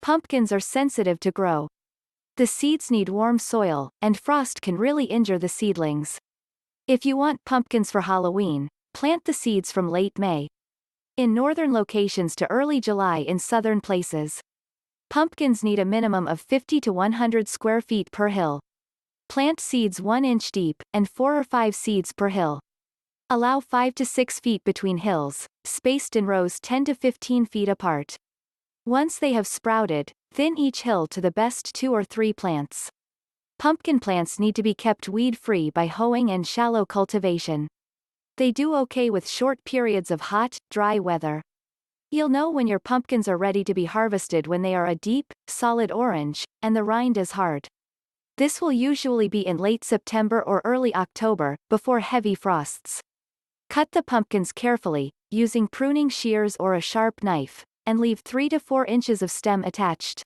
Pumpkins are sensitive to grow. The seeds need warm soil, and frost can really injure the seedlings. If you want pumpkins for Halloween, plant the seeds from late May. In northern locations to early July in southern places. Pumpkins need a minimum of 50 to 100 square feet per hill. Plant seeds 1 inch deep, and 4 or 5 seeds per hill. Allow 5 to 6 feet between hills, spaced in rows 10 to 15 feet apart. Once they have sprouted, thin each hill to the best 2 or 3 plants. Pumpkin plants need to be kept weed-free by hoeing and shallow cultivation. They do okay with short periods of hot, dry weather. You'll know when your pumpkins are ready to be harvested when they are a deep, solid orange, and the rind is hard. This will usually be in late September or early October, before heavy frosts. Cut the pumpkins carefully, using pruning shears or a sharp knife, and leave 3 to 4 inches of stem attached.